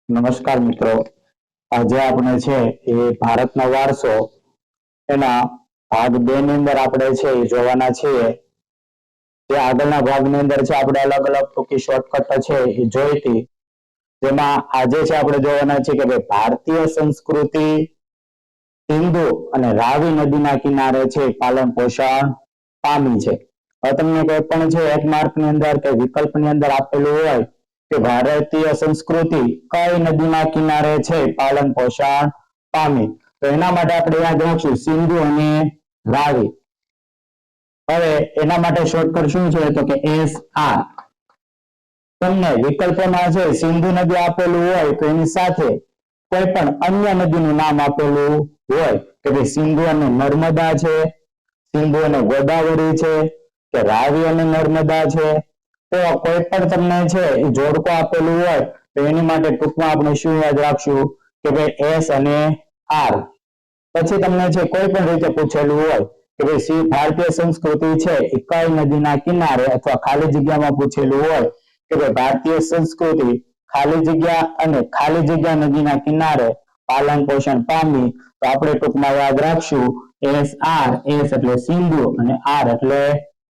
નમસ્કાર મિત્રો, આજે આપણે છે એ ભારતનો વારસો એના ભાગ 2 ની અંદર આપણે છે એ જોવાના છીએ. જે આગળના ભાગની અંદર છે આપણે અલગ અલગ ટૂંકી શોર્ટકટ છે એ જોઈ હતી. જેમાં આજે છે આપણે જોવાના છીએ કે ભારતીય સંસ્કૃતિ સિંધુ અને રાવી નદીના કિનારે છે પાલન પોષણ પામી છે. હવે તમને કોઈ પણ છે એક માર્કની અંદર કે વિકલ્પની અંદર આપેલું હોય કે ભારતીય સંસ્કૃતિ કઈ નદીના કિનારે છે પાલન પોષણ પામી, તો એના માટે આપણે યાદ રાખશું સિંધુ અને રાવી. હવે એના માટે શોર્ટકટ શું છે તો કે SR. તમને વિકલ્પમાં છે સિંધુ નદી આપેલું હોય તો એની સાથે કોઈ પણ અન્ય નદીનું નામ આપેલું હોય કે ભાઈ સિંધુ અને નર્મદા છે, સિંધુ અને ગોદાવરી છે, કે રાવી અને નર્મદા છે, તો કોઈ પણ તમને છે એ જોડકો આપેલું હોય તો એની માટે ટૂંકમાં આપણે શું યાદ રાખશું કે ભાઈ S અને R. પછી તમને છે કોઈ પણ રીતે પૂછેલું હોય કે ભાઈ ભારતીય સંસ્કૃતિ છે એ કઈ નદીના કિનારે અથવા ખાલી જગ્યામાં પૂછેલું હોય કે ભાઈ ભારતીય સંસ્કૃતિ ખાલી જગ્યા અને ખાલી જગ્યા નદીના કિનારે પાલન પોષણ પામી, તો આપણે ટૂંકમાં યાદ રાખશું SR. S એટલે સિંધુ અને R એટલે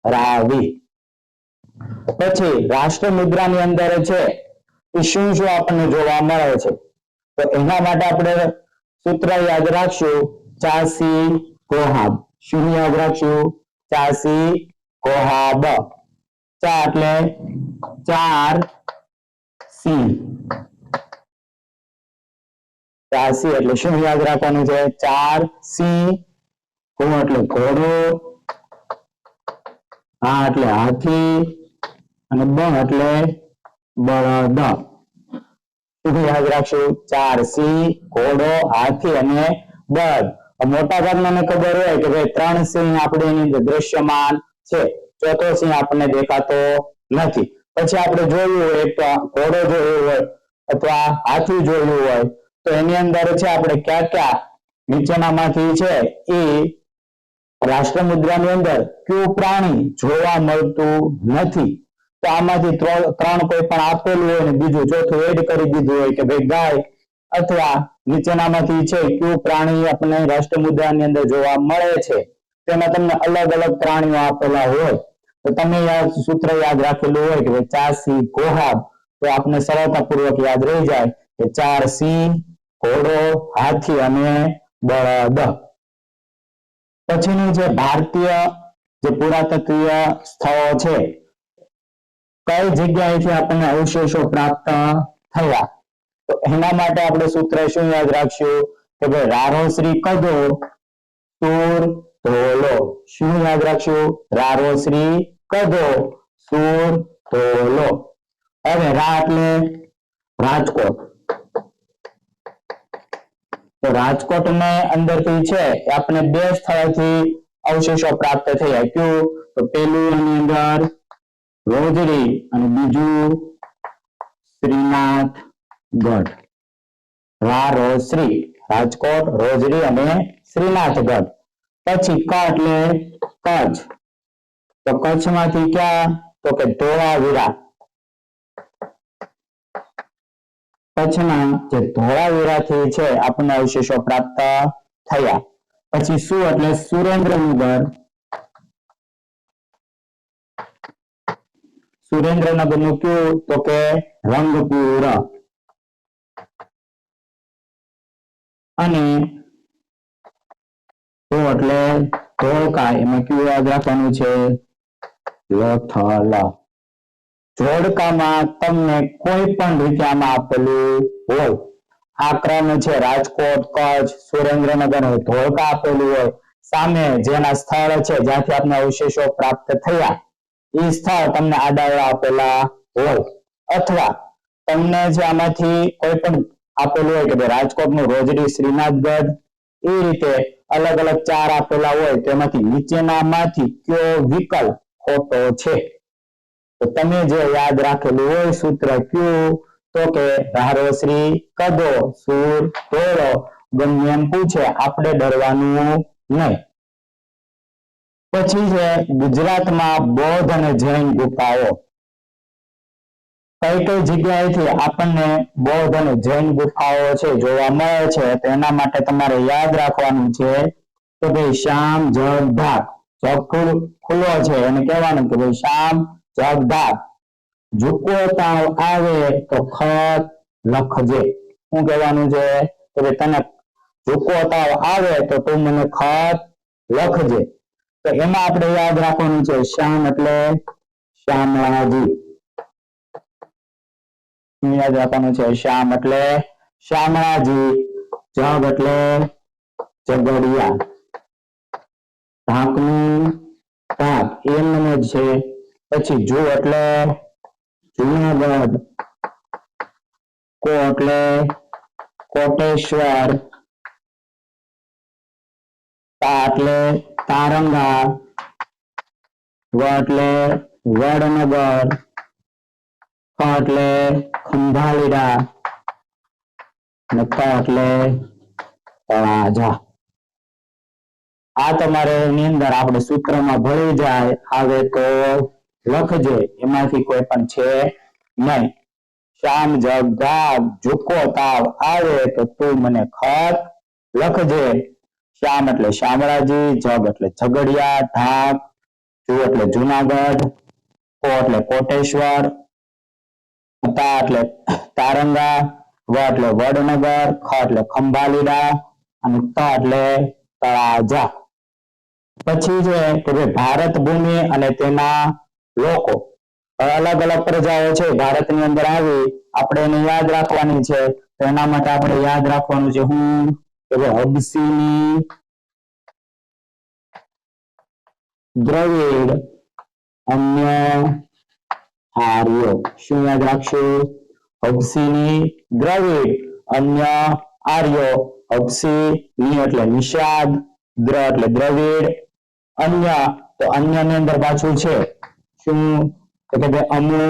રાવી. પછી રાષ્ટ્ર મુદ્રાની અંદર છે એ શું શું આપણને જોવા મળે છે, તો એના માટે આપણે સૂત્ર યાદ રાખશું ચાસી કોહાબ. શું યાદ રાખશું? ચાસી કોહાબ. ચા એટલે 4 સી. ચાસી એટલે શું યાદ રાખવાનું છે? 4 સી. કો એટલે ઘોડો, હા એટલે હાથી અને બ એટલે બળદ. શું યાદ રાખશું? 4 સી, ઘોડો, હાથી અને બળદ. મોટા ભાગના ખબર હોય કે ભાઈ 3 સિંહ આપણે એની અંદર દ્રશ્યમાન છે, ચોથો સિંહ આપણને દેખાતો નથી. પછી આપણે જોયું હોય તો ઘોડો જોયો હોય અથવા હાથી જોયું હોય તો એની અંદર છે આપણે ક્યાં ક્યાં નીચેનામાંથી છે એ રાષ્ટ્ર મુદ્રાની અંદર કયું પ્રાણી જોવા મળતું નથી, તો આમાંથી ત્રણ કોઈ પણ આપેલું હોય ને બીજું ચોથું એડ કરી દીધું હોય કે ભાઈ ગાય, અથવા નીચેનામાંથી છે કયું પ્રાણી આપણને રાષ્ટ્ર મુદ્રાની અંદર જોવા મળે છે તેમાં તમને અલગ અલગ પ્રાણીઓ આપેલા હોય તો તમે સૂત્ર યાદ રાખેલું હોય કે ભાઈ ચાસી કોહાબ, તો આપણે સરળતાપૂર્વક યાદ રહી જાય કે 4 સિંહ, ઘોડો, હાથી અને બળદ. પછીનું જે ભારતીય જે પુરાતત્વીય સ્થળો છે કઈ જગ્યાએથી આપણને અવશેષો પ્રાપ્ત થયા, તો એના માટે આપણે સૂત્ર શું યાદ રાખશું કે ભાઈ રારોશ્રી કદો સુર ધોલો. શું યાદ રાખશું? રારોશ્રી કદો સુર ધોલો. હવે રા એટલે રાજકોટ, તો રાજકોટ ને અંદરથી છે આપણે 2 સ્થળોથી અવશેષો પ્રાપ્ત થયા. કયું? તો પેલું એની અંદર રોજડી અને બીજું શ્રીનાથગઢ. રારોશ્રી, રાજકોટ, રોજડી અને શ્રીનાથગઢ. પછી ક એટલે કચ્છ, તો કચ્છમાંથી ક્યાં? તો કે ધોળાવીરા. કચ્છના જે ધોળાવીરાથી છે આપણને અવશેષો પ્રાપ્ત થયા. પછી શું એટલે સુરેન્દ્રનગર. સુરેન્દ્રનગર નું કયું? તો કે રંગપુર. અને તો એટલે ધોળકા, એમાં કયું યાદ રાખવાનું છે? લોથલ. જોડકામાં તમને કોઈ પણ રીતે આમાં આપેલું હોય, આ ક્રમ છે રાજકોટ, કચ્છ, સુરેન્દ્રનગર અને ધોળકા આપેલું હોય, સામે જેના સ્થળ છે જ્યાંથી આપણે અવશેષો પ્રાપ્ત થયા એ સ્થળ તમને આડાવડા આપેલા હોય, અથવા તમને જે આમાંથી કોઈ પણ આપેલું હોય કે રાજકોટનું રોજડી, શ્રીનાથગઢ, એ રીતે અલગ અલગ 4 આપેલા હોય તેમાંથી નીચેનામાંથી કયો વિકલ્પ ખોટો છે, તો તમે જે યાદ રાખેલું હોય સૂત્ર કયું? તો કે રારોશ્રી કદો સુર ધોળો. ગમે એમ પૂછે આપણે ડરવાનું નહીં. પછી છે ગુજરાતમાં બૌદ્ધ અને જૈન ગુફાઓ. કઈ કઈ જગ્યાએથી આપણને બૌદ્ધ અને જૈન ગુફાઓ છે જોવા મળે છે, તેના માટે તમારે યાદ રાખવાનું છે કે ભાઈ શ્યામ જગ ઢાક. જગ ખુલ્લો છે એને કહેવાનું કે ભાઈ શ્યામ જગ ઢાક. ઝૂકો તાવ આવે તો ખત લખજે. શું કહેવાનું છે કે ભાઈ તને ઝૂકો તાવ આવે તો તું મને ખત લખજે. તો એમાં આપણે યાદ રાખવાનું છે શ્યામ એટલે શામળાજી. યાદ રાખવાનું છે શ્યામ એટલે શામળાજી. જગ એટલે ઝઘડિયા. ઢાકનું ઢાક એમ જ છે. પછી જુ એટલે જુનાગઢ. કો એટલે કોટેશ્વર. તા એટલે તારંગા. વ એટલે વડનગર. ખ એટલે ખંભાળીડા. અને ક એટલે તળાજા. આ તમારે એની અંદર આપણે સૂત્રમાં ભળી જાય આવે તો લખજે. એમાંથી કોઈ પણ છે નહીં. શ્યામ જગ ઢાક. ઝૂકો તાવ આવે તો તું મને ખત લખજે. શ્યામ એટલે શામળાજી. જગ એટલે ઝઘડિયા. ઢાક. જુ એટલે જુનાગઢ. કો એટલે કોટેશ્વર. તા એટલે તારંગા. વ એટલે વડનગર. ખ એટલે ખંભાળીડા. અને ત એટલે તળાજા. પછી છે કે ભારત ભૂમિ અને તેના લોકો. અલગ અલગ પ્રજાઓ છે ભારતની અંદર આવી, આપણે એને યાદ રાખવાની છે. તો એના માટે આપણે યાદ રાખવાનું છે હું કે હબસીની, દ્રવિડ, અન્ય, આર્યો. શું યાદ રાખશું? હબસીની, દ્રવિડ, અન્ય, આર્યો. હબસી ની એટલે નિષાદ, દ્ર એટલે દ્રવિડ, અન્ય તો અન્ય ની અંદર પાછું છે શું તો કે અમો,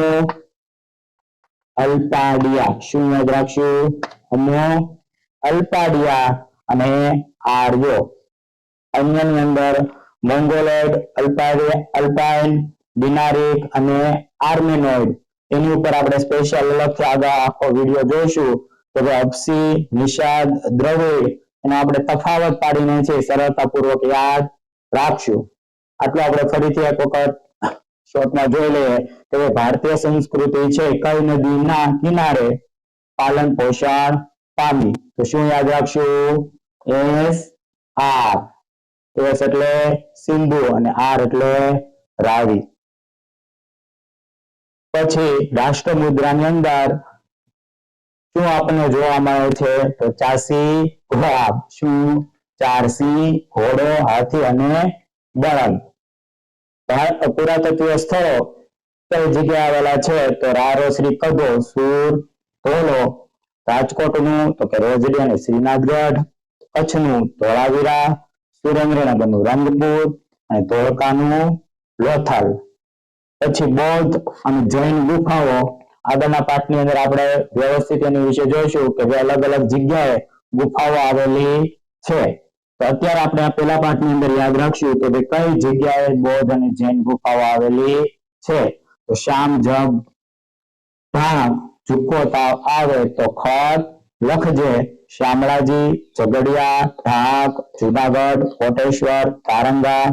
અલ્પાડિયા. શું યાદ રાખશું? અમો, અલ્પાડિયા અને આર્યો. અન્ય ની અંદર મોંગોલોઇડ, અલ્પાઇન, ડિનારિક અને આર્મેનોઇડ. એની ઉપર આપણે સ્પેશિયલ અલગથી આગળ આખો વિડીયો જોઈશું કે હબસી, નિષાદ, દ્રવિડ એનો આપણે તફાવત પાડીને છે સરળતાપૂર્વક યાદ રાખશું. આટલું આપણે ફરીથી એક વખત શોર્ટમાં જોઈ લઈએ કે ભારતીય સંસ્કૃતિ છે કઈ નદીના કિનારે પાલન પોષણ પામી. તો શું યાદ રાખશું? S R. એસ એટલે સિંધુ અને આર એટલે રાવી. પછી રાષ્ટ્ર મુદ્રાની અંદર શું આપણને જોવા મળે છે? તો ચાસી ઘોડા. શું? ચારસી, ઘોડો, હાથી અને બળદ. પુરાતત્વીય સ્થળો કઈ જગ્યાએ આવેલા છે? તો રારો શ્રી કદો, સુર, ધોલો. રાજકોટનું તો કે રોજડી અને શ્રીનાથગઢ. કચ્છનું ધોળાવીરા. સુરેન્દ્રનગરનું રંગપુર અને ધોળકાનું લોથલ. પછી બૌદ્ધ અને જૈન ગુફાઓ આગળના પાઠની અંદર આપણે વ્યવસ્થિત એની વિશે જોઈશું કે જે અલગ અલગ જગ્યાએ ગુફાઓ આવેલી છે. તો અત્યારે આપણે આ પેલા પાઠની અંદર યાદ રાખશું કે કઈ જગ્યાએ બૌદ્ધ અને જૈન ગુફાઓ આવેલી છે. તો શ્યામ જગ ઢાક. ઝૂકો તાવ આવે તો ખત લખજે. શામળાજી, ઝઘડિયા, ઢાક, જુનાગઢ, કોટેશ્વર, તારંગા,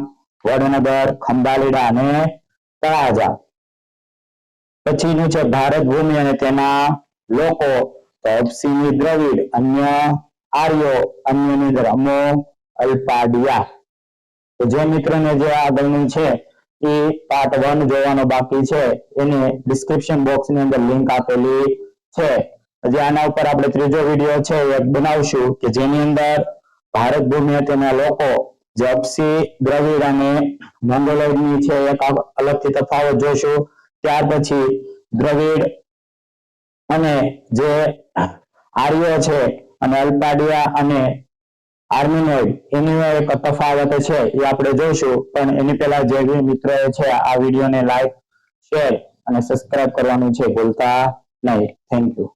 વડનગર, ખંભાળીડા અને તળાજા. પછીનું છે ભારત ભૂમિ અને તેના લોકો. તો હબસીની, દ્રવિડ, અન્ય, આર્યો. અન્યની અંદર અમો, અલ્પાડિયા. તો જે મિત્રોને જે આગળનું છે એ પાર્ટ 1 જોવાનો બાકી છે એને ડિસ્ક્રિપ્શન બોક્સની અંદર લિંક આપેલી છે. હજી આના ઉપર આપણે ત્રીજો વિડીયો છે એ બનાવશું કે જેની અંદર ભારત ભૂમિ અને તેના લોકો જે હબસી, દ્રવિડ અને મોંગોલોઇડની છે એક અલગથી તફાવત જોઈશું. ત્યાર પછી દ્રવિડ અને જે આર્યો છે અને અલ્પાડિયા અને આર્મેનોઇડ એની એક તફાવત છે એ આપણે જોઈશું. પણ એની પહેલા જે મિત્રોએ છે આ વિડીયોને લાઈક, શેર અને સબસ્ક્રાઇબ કરવાનું છે ભૂલતા નહીં. Thank you.